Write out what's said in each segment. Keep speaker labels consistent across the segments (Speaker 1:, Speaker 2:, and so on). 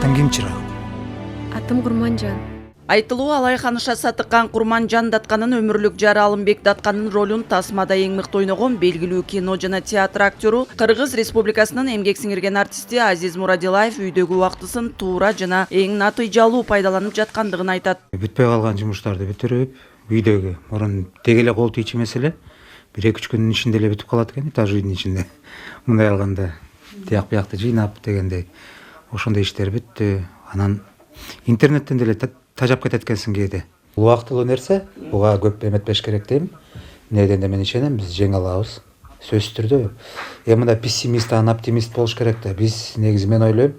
Speaker 1: Атың ким чырагым?
Speaker 2: Атым Курманжан.
Speaker 3: Айтылуу Алайханыша Сатыккан Курманжан Датканын өмүрлүк жары Алымбек Датканын ролун тасмада эң мыкты ойногон белгилүү кино жана театр актеру, Кыргыз Республикасынын эмгек сиңирген артисти Азиз Мурадилаев үйдөгү убактысын туура жана эң натыйжалуу пайдаланып жаткандыгын айтат.
Speaker 1: Бүтпөй калган жумуштарды бүтүрүп, үйдөгү мурун деги эле кол тийчү маселе 1-2 күндүн ичинде эле бүтүп калат экен, этаж үйдүн ичинде. Мындай алганда тияк биякты жыйнап дегендей ошондой иштер бүттү. Анан интернеттен деле тажап кетет экенсиң кээде. Убактылуу нерсе, буга көп эметпеш керек дейм. Эмне дегенде мен ишенем, биз жеңе алабыз. Сөзсүз түрдө. Мында пессимист, оптимист болуш керек да. Биз негизи мен ойлойм,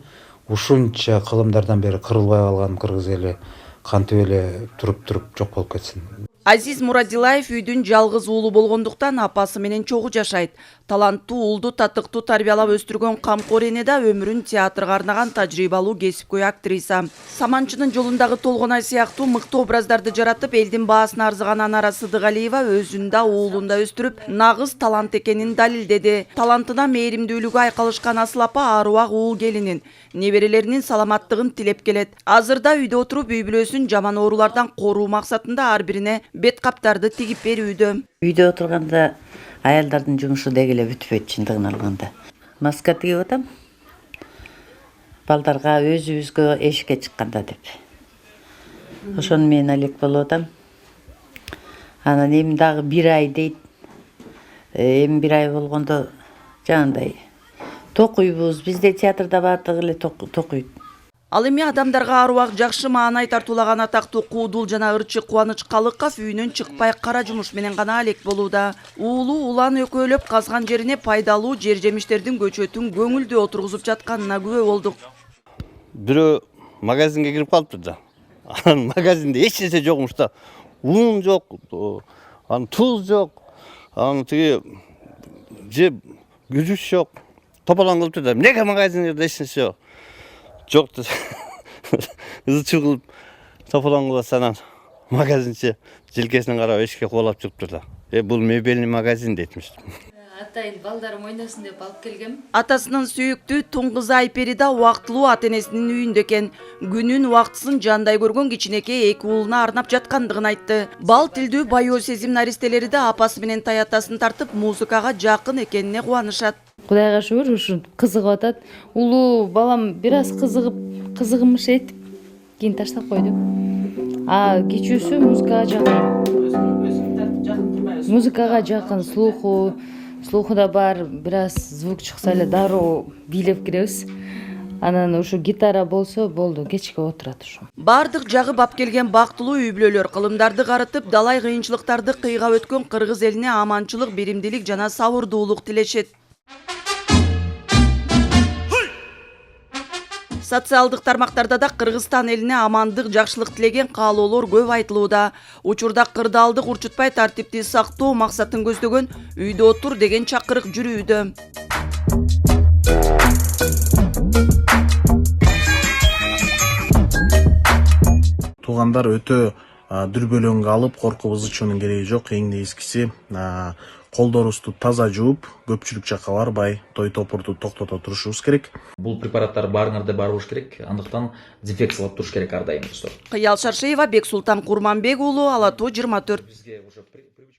Speaker 1: ушунча кылымдардан бери кырылбай калган кыргыз эли кантип эле туруп жок болуп кетсин.
Speaker 3: Азиз Мурадилаев үйдүн жалгыз уулу болгондуктан апасы менен чогуу жашайт. Таланттуу уулду татыктуу тарбиялап өстүргөн камкор эне да өмүрүн театрга арнаган тажрыйбалуу кесипкөй актриса. Саманчынын жолундагы Толгонай сыяктуу мыкты образдарды жаратып, элдин баасын арзыган Анара Сыдыгалиева өзүн да уулун да өстүрүп, нагыз талант экенин далилдеди. Талантына мээримдүүлүгү айкалышкан Асыл апа аруак уул келинин, неберелеринин саламаттыгын тилеп келет. Азырда үйдө отуруп үй бүлөсүн жаман оорулардан коруу максатында ар бирине бет каптарды тигип берүүдө.
Speaker 4: Үйдө отурганда аялдардын жумушу деги эле бүтпөйт, чындыгын алганда. Маска тигип атам. Балдарга өзүбүзгө эшикке чыкканда деп. Ошону мен алек болуп атам. Анан эми дагы 1 ай дейт. Эми 1 ай болгондо жанагындай токуйбуз. Бизде театрда баардыгы эле токуйт.
Speaker 3: Ал эми адамдарга аруак жакшы маанай тартуулаган атактуу Куудул жана ырчы Кубаныч Калыков үйүнөн чыкпай кара жумуш менен гана алек болууда. Уулу улан өкөөлөп казган жерине пайдалуу жер жемиштердин көчөтүн көңүлдүү отургузуп жатканына күбө болдук.
Speaker 5: Бирөө магазинге кирип калыптыр да. Анан магазинде эч нерсе жокмуш да. Un жок, анан туз жок, анан тиги же күзүш жок. Тополоң кылыптыр да. Эмнеге магазинде эч нерсе жок? Жок да. Ызчу кылып тополоң кылып анан магазинчи желкесинен карап эшикке кубалап чыгыптыр да. Бул мебельный магазин дейтмиш.
Speaker 2: Атайын балдарым ойносын деп алып келгем.
Speaker 3: Атасынын сүйүктүү тун кызы Айпери да убактылуу ата энесинин үйүндө экен. Күнүн убактысын жандай көргөн кичинекей 2 уулуна арнап жаткандыгын айтты. Бал тилдүү байоо сезим наристелери да апасы менен таятасын тартып музыкага жакын экенине кубанышат.
Speaker 2: Кудайга шүгүр ушун кызыгып атат. Улуу балам бир аз кызыгымыш этип кийин таштап койду. Кичүүсү музыкага жакын, слуху да бар, бир аз звук чыкса эле дароо бийлеп киребиз. Анан ушу гитара болсо болду, кечке отурат ушу.
Speaker 3: Бардык жагы бап келген бактылуу үй бүлөлөр кылымдарды карытып, далай кыйынчылыктарды кыйгап өткөн кыргыз элине аманчылык, беримдилик жана сабырдуулук тилешет. Социалдык тармактарда да Кыргызстан элине амандык, жакшылык тилеген каалоолор көп айтылууда. Учурда кырдаалдык урчутпай тартипти сактоо максатын көздөгөн үйдө отур деген чакырык жүрүүдө.
Speaker 6: Туугандар өтө дүрбөлөңгө алып, коркуп ызычуунун кереги жок. Эң негизгиси колдорубузду таза жууп, көпчүлүк жакка барбай, той топурду токтото турушубуз керек.
Speaker 7: Бул препараттар баарыңарда бар болуш керек. Андыктан дезинфекциялап туруш керек ар дайым достор.
Speaker 3: Кыял Шаршеева, Бексултан Курманбек уулу, Ала Тоо 24.